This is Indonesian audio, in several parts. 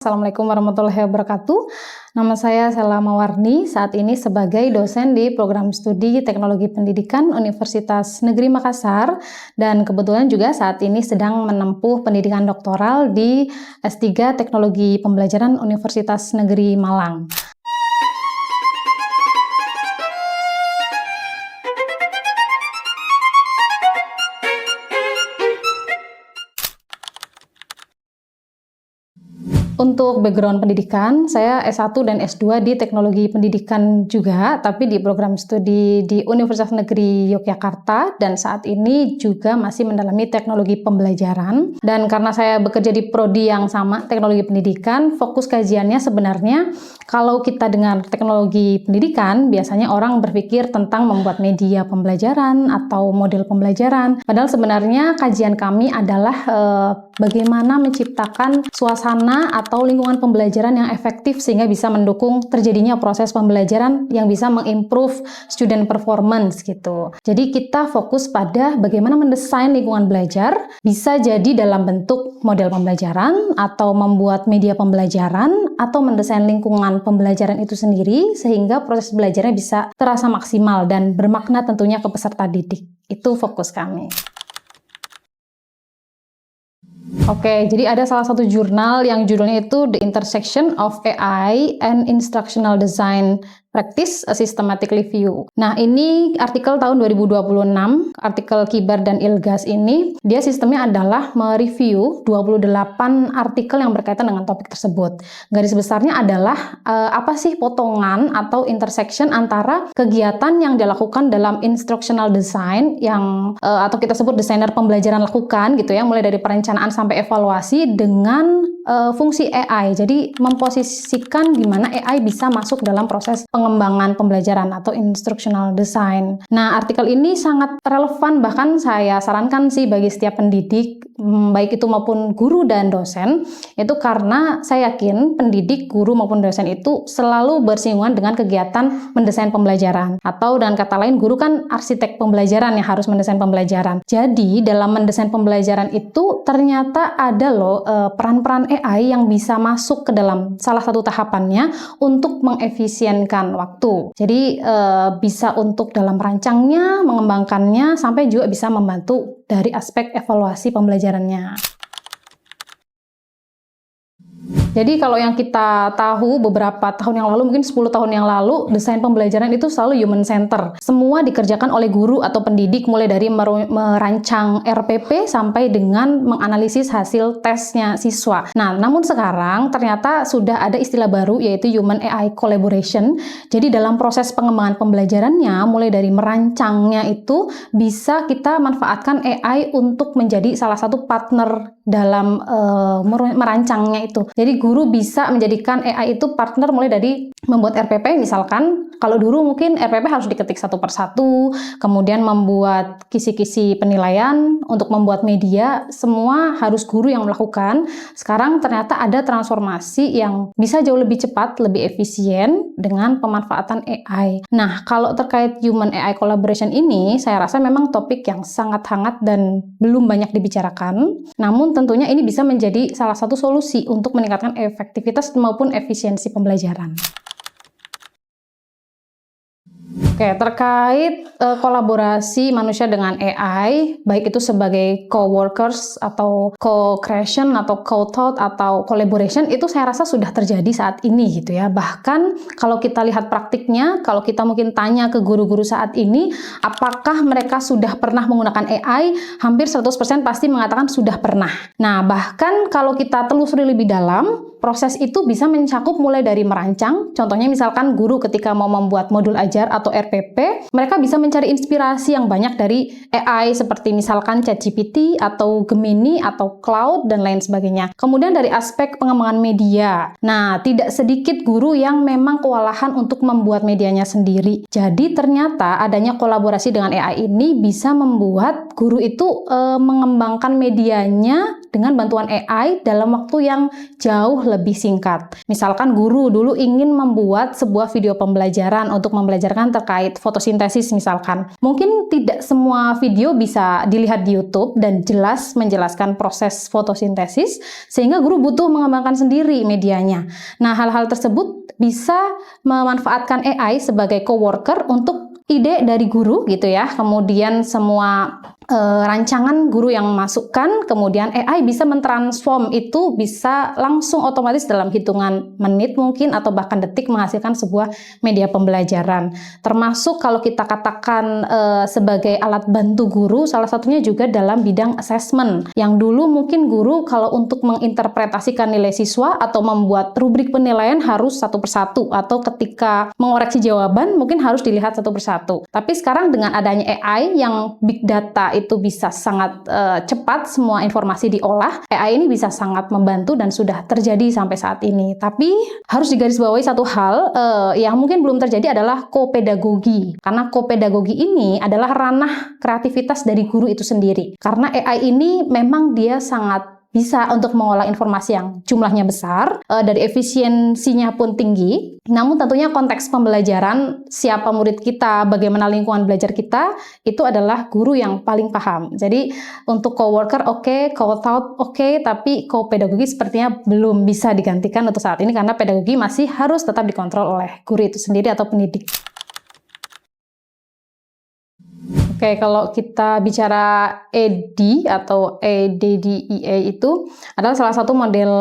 Assalamualaikum warahmatullahi wabarakatuh. Nama saya Sela Mawarni, saat ini sebagai dosen di Program Studi Teknologi Pendidikan Universitas Negeri Makassar, dan kebetulan juga saat ini sedang menempuh pendidikan doktoral di S3 Teknologi Pembelajaran Universitas Negeri Malang. Untuk background pendidikan, saya S1 dan S2 di Teknologi Pendidikan juga, tapi di program studi di Universitas Negeri Yogyakarta, dan saat ini juga masih mendalami teknologi pembelajaran. Dan karena saya bekerja di prodi yang sama, teknologi pendidikan, fokus kajiannya sebenarnya kalau kita dengar teknologi pendidikan, biasanya orang berpikir tentang membuat media pembelajaran atau model pembelajaran. Padahal sebenarnya kajian kami adalah bagaimana menciptakan suasana atau lingkungan pembelajaran yang efektif sehingga bisa mendukung terjadinya proses pembelajaran yang bisa mengimprove student performance gitu. Jadi kita fokus pada bagaimana mendesain lingkungan belajar, bisa jadi dalam bentuk model pembelajaran atau membuat media pembelajaran atau mendesain lingkungan pembelajaran itu sendiri sehingga proses belajarnya bisa terasa maksimal dan bermakna tentunya ke peserta didik. Itu fokus kami. Oke, jadi ada salah satu jurnal yang judulnya itu The Intersection of AI and Instructional Design Practice, a Systematic Review. Nah, ini artikel tahun 2026, artikel Kibar dan Ilgas ini, dia sistemnya adalah mereview 28 artikel yang berkaitan dengan topik tersebut. Garis besarnya adalah apa sih potongan atau intersection antara kegiatan yang dilakukan dalam instructional design yang atau kita sebut desainer pembelajaran lakukan gitu ya, mulai dari perencanaan sampai evaluasi dengan fungsi AI. Jadi memposisikan di mana AI bisa masuk dalam proses pengembangan pembelajaran atau instructional design. Nah, artikel ini sangat relevan, bahkan saya sarankan sih bagi setiap pendidik, baik itu maupun guru dan dosen, itu karena saya yakin pendidik, guru maupun dosen itu selalu bersinggungan dengan kegiatan mendesain pembelajaran. Atau dengan kata lain, guru kan arsitek pembelajaran yang harus mendesain pembelajaran. Jadi, dalam mendesain pembelajaran itu ternyata ada loh peran-peran AI yang bisa masuk ke dalam salah satu tahapannya untuk mengefisienkan waktu. Jadi bisa untuk dalam merancangnya, mengembangkannya, sampai juga bisa membantu dari aspek evaluasi pembelajarannya. Jadi kalau yang kita tahu beberapa tahun yang lalu, mungkin 10 tahun yang lalu, desain pembelajaran itu selalu human center. Semua dikerjakan oleh guru atau pendidik, mulai dari merancang RPP sampai dengan menganalisis hasil tesnya siswa. Nah, namun sekarang ternyata sudah ada istilah baru, yaitu Human AI Collaboration. Jadi dalam proses pengembangan pembelajarannya, mulai dari merancangnya itu, bisa kita manfaatkan AI untuk menjadi salah satu partner dalam merancangnya itu. Jadi guru bisa menjadikan AI itu partner mulai dari membuat RPP, misalkan kalau dulu mungkin RPP harus diketik satu persatu, kemudian membuat kisi-kisi penilaian, untuk membuat media, semua harus guru yang melakukan. Sekarang ternyata ada transformasi yang bisa jauh lebih cepat, lebih efisien dengan pemanfaatan AI. Nah, kalau terkait Human AI Collaboration ini, saya rasa memang topik yang sangat hangat dan belum banyak dibicarakan. Namun tentunya ini bisa menjadi salah satu solusi untuk meningkatkan efektivitas maupun efisiensi pembelajaran. Oke, terkait kolaborasi manusia dengan AI, baik itu sebagai co-workers atau co-creation atau co-thought atau collaboration, itu saya rasa sudah terjadi saat ini gitu ya. Bahkan kalau kita lihat praktiknya, kalau kita mungkin tanya ke guru-guru saat ini, apakah mereka sudah pernah menggunakan AI, hampir 100% pasti mengatakan sudah pernah. Nah, bahkan kalau kita telusuri lebih dalam, proses itu bisa mencakup mulai dari merancang, contohnya misalkan guru ketika mau membuat modul ajar atau RPP, mereka bisa mencari inspirasi yang banyak dari AI seperti misalkan ChatGPT atau Gemini atau Cloud dan lain sebagainya. Kemudian dari aspek pengembangan media, nah tidak sedikit guru yang memang kewalahan untuk membuat medianya sendiri. Jadi ternyata adanya kolaborasi dengan AI ini bisa membuat guru itu mengembangkan medianya dengan bantuan AI dalam waktu yang jauh lebih singkat. Misalkan guru dulu ingin membuat sebuah video pembelajaran untuk membelajarkan terkait fotosintesis misalkan. Mungkin tidak semua video bisa dilihat di YouTube dan jelas menjelaskan proses fotosintesis, sehingga guru butuh mengembangkan sendiri medianya. Nah, hal-hal tersebut bisa memanfaatkan AI sebagai coworker untuk ide dari guru gitu ya, kemudian semua rancangan guru yang masukkan, kemudian AI bisa mentransform itu, bisa langsung otomatis dalam hitungan menit mungkin atau bahkan detik menghasilkan sebuah media pembelajaran. Termasuk kalau kita katakan sebagai alat bantu guru, salah satunya juga dalam bidang assessment. Yang dulu mungkin guru kalau untuk menginterpretasikan nilai siswa atau membuat rubrik penilaian harus satu persatu, atau ketika mengoreksi jawaban mungkin harus dilihat satu persatu. Tapi sekarang dengan adanya AI yang big data itu bisa sangat cepat semua informasi diolah, AI ini bisa sangat membantu dan sudah terjadi sampai saat ini. Tapi harus digarisbawahi satu hal yang mungkin belum terjadi adalah kopedagogi. Karena kopedagogi ini adalah ranah kreativitas dari guru itu sendiri. Karena AI ini memang dia sangat bisa untuk mengolah informasi yang jumlahnya besar, dari efisiensinya pun tinggi. Namun tentunya konteks pembelajaran, siapa murid kita, bagaimana lingkungan belajar kita, itu adalah guru yang paling paham. Jadi untuk coworker oke, co-taught oke, tapi co-pedagogi sepertinya belum bisa digantikan untuk saat ini karena pedagogi masih harus tetap dikontrol oleh guru itu sendiri atau pendidik. Oke, kalau kita bicara ED atau EDDIA itu adalah salah satu model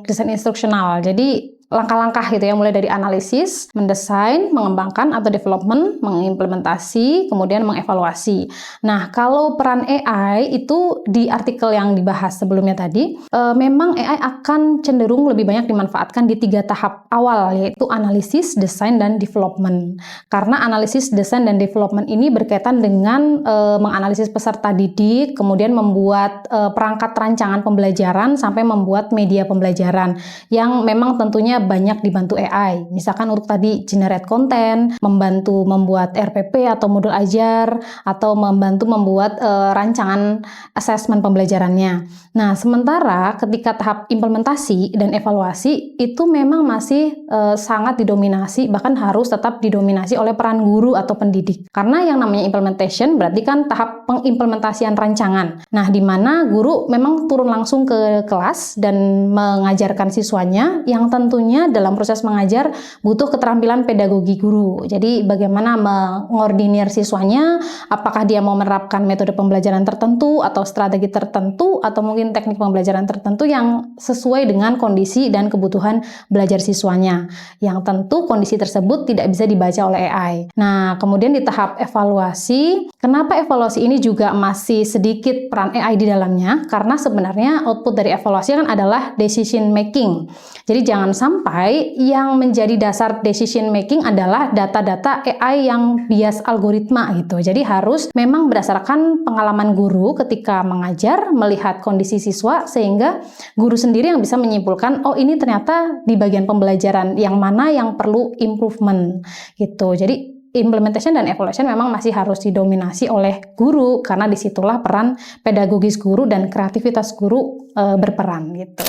desain instruksional. Jadi langkah-langkah gitu ya, mulai dari analisis, mendesain, mengembangkan atau development, mengimplementasi, kemudian mengevaluasi. Nah, kalau peran AI itu di artikel yang dibahas sebelumnya tadi, memang AI akan cenderung lebih banyak dimanfaatkan di 3 tahap awal, yaitu analisis, desain, dan development. Karena analisis, desain, dan development ini berkaitan dengan menganalisis peserta didik, kemudian membuat perangkat rancangan pembelajaran, sampai membuat media pembelajaran yang memang tentunya banyak dibantu AI. Misalkan untuk tadi generate konten, membantu membuat RPP atau modul ajar, atau membantu membuat rancangan asesmen pembelajarannya. Nah, sementara ketika tahap implementasi dan evaluasi itu memang masih sangat didominasi, bahkan harus tetap didominasi oleh peran guru atau pendidik. Karena yang namanya implementation berarti kan tahap pengimplementasian rancangan. Nah, di mana guru memang turun langsung ke kelas dan mengajarkan siswanya, yang tentunya dalam proses mengajar butuh keterampilan pedagogi guru. Jadi bagaimana mengordinir siswanya, apakah dia mau menerapkan metode pembelajaran tertentu atau strategi tertentu atau mungkin teknik pembelajaran tertentu yang sesuai dengan kondisi dan kebutuhan belajar siswanya. Yang tentu kondisi tersebut tidak bisa dibaca oleh AI. Nah, kemudian di tahap evaluasi, kenapa evaluasi ini juga masih sedikit peran AI di dalamnya? Karena sebenarnya output dari evaluasi kan adalah decision making. Jadi jangan sampai yang menjadi dasar decision making adalah data-data AI yang bias algoritma gitu. Jadi harus memang berdasarkan pengalaman guru ketika mengajar, melihat kondisi siswa, sehingga guru sendiri yang bisa menyimpulkan, oh ini ternyata di bagian pembelajaran yang mana yang perlu improvement gitu. Jadi implementation dan evaluation memang masih harus didominasi oleh guru, karena disitulah peran pedagogis guru dan kreativitas guru berperan gitu.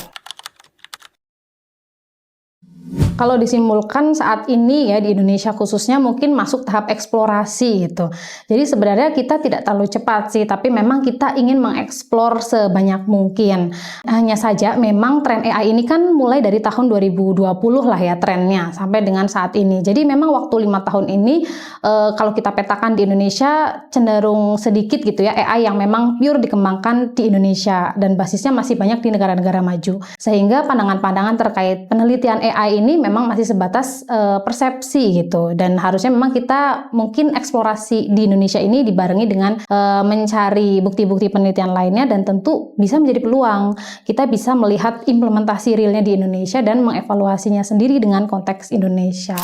Kalau disimpulkan saat ini ya di Indonesia khususnya mungkin masuk tahap eksplorasi gitu. Jadi sebenarnya kita tidak terlalu cepat sih, tapi memang kita ingin mengeksplor sebanyak mungkin. Hanya saja memang tren AI ini kan mulai dari tahun 2020 lah ya trennya sampai dengan saat ini. Jadi memang waktu 5 tahun ini kalau kita petakan di Indonesia cenderung sedikit gitu ya AI yang memang pure dikembangkan di Indonesia, dan basisnya masih banyak di negara-negara maju. Sehingga pandangan-pandangan terkait penelitian AI ini memang masih sebatas persepsi gitu, dan harusnya memang kita mungkin eksplorasi di Indonesia ini dibarengi dengan mencari bukti-bukti penelitian lainnya, dan tentu bisa menjadi peluang kita bisa melihat implementasi realnya di Indonesia dan mengevaluasinya sendiri dengan konteks Indonesia.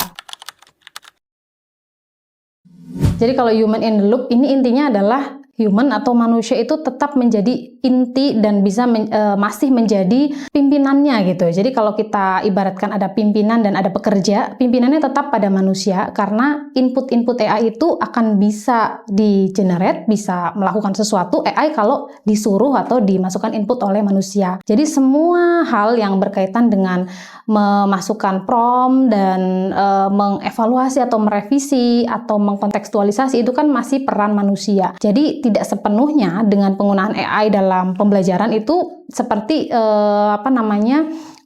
Jadi kalau human in the loop ini intinya adalah human atau manusia itu tetap menjadi inti dan bisa masih menjadi pimpinannya gitu. Jadi kalau kita ibaratkan ada pimpinan dan ada pekerja, pimpinannya tetap pada manusia karena input-input AI itu akan bisa di-generate, bisa melakukan sesuatu AI kalau disuruh atau dimasukkan input oleh manusia. Jadi semua hal yang berkaitan dengan memasukkan prompt dan mengevaluasi atau merevisi atau mengkontekstualisasi itu kan masih peran manusia. Jadi tidak sepenuhnya dengan penggunaan AI dalam pembelajaran itu seperti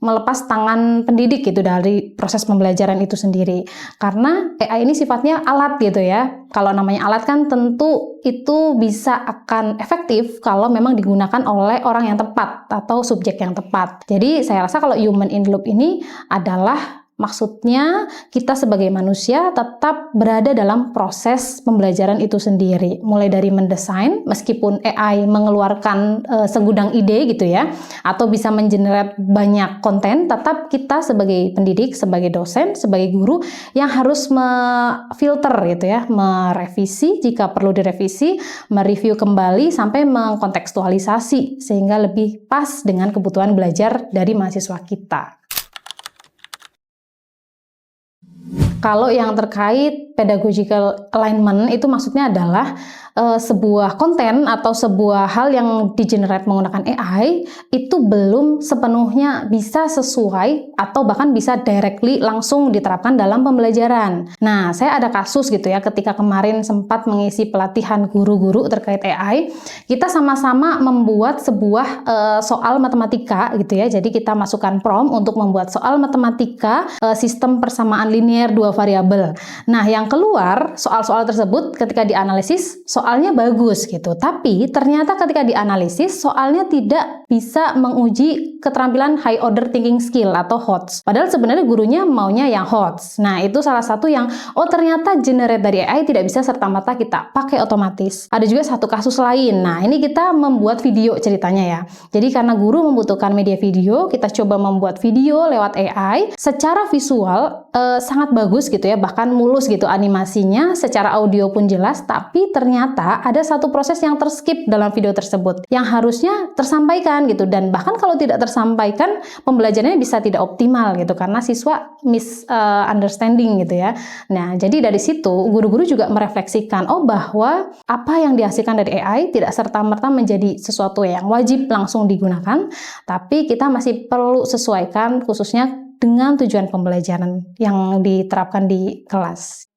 melepas tangan pendidik gitu dari proses pembelajaran itu sendiri. Karena AI ini sifatnya alat gitu ya. Kalau namanya alat kan tentu itu bisa akan efektif kalau memang digunakan oleh orang yang tepat atau subjek yang tepat. Jadi saya rasa kalau human in loop ini adalah maksudnya kita sebagai manusia tetap berada dalam proses pembelajaran itu sendiri. Mulai dari mendesain, meskipun AI mengeluarkan segudang ide gitu ya, atau bisa mengenerate banyak konten, tetap kita sebagai pendidik, sebagai dosen, sebagai guru yang harus memfilter gitu ya, merevisi jika perlu direvisi, mereview kembali sampai mengkontekstualisasi sehingga lebih pas dengan kebutuhan belajar dari mahasiswa kita. Kalau yang terkait pedagogical alignment itu maksudnya adalah sebuah konten atau sebuah hal yang di-generate menggunakan AI itu belum sepenuhnya bisa sesuai atau bahkan bisa directly langsung diterapkan dalam pembelajaran. Nah, saya ada kasus gitu ya ketika kemarin sempat mengisi pelatihan guru-guru terkait AI, kita sama-sama membuat sebuah soal matematika gitu ya. Jadi kita masukkan prompt untuk membuat soal matematika sistem persamaan linear dua variabel. Nah, yang keluar soal-soal tersebut ketika dianalisis soalnya bagus gitu, tapi ternyata ketika dianalisis soalnya tidak bisa menguji keterampilan high order thinking skill atau HOTS. Padahal sebenarnya gurunya maunya yang HOTS. Nah, itu salah satu yang ternyata generate dari AI tidak bisa serta-merta kita pakai otomatis. Ada juga satu kasus lain. Nah, ini kita membuat video ceritanya ya. Jadi karena guru membutuhkan media video, kita coba membuat video lewat AI. Secara visual sangat bagus gitu ya, bahkan mulus gitu animasinya, secara audio pun jelas, tapi ternyata ada satu proses yang terskip dalam video tersebut yang harusnya tersampaikan gitu, dan bahkan kalau tidak tersampaikan pembelajarannya bisa tidak optimal gitu karena siswa misunderstanding gitu ya. Nah, jadi dari situ guru-guru juga merefleksikan bahwa apa yang dihasilkan dari AI tidak serta-merta menjadi sesuatu yang wajib langsung digunakan, tapi kita masih perlu sesuaikan khususnya dengan tujuan pembelajaran yang diterapkan di kelas.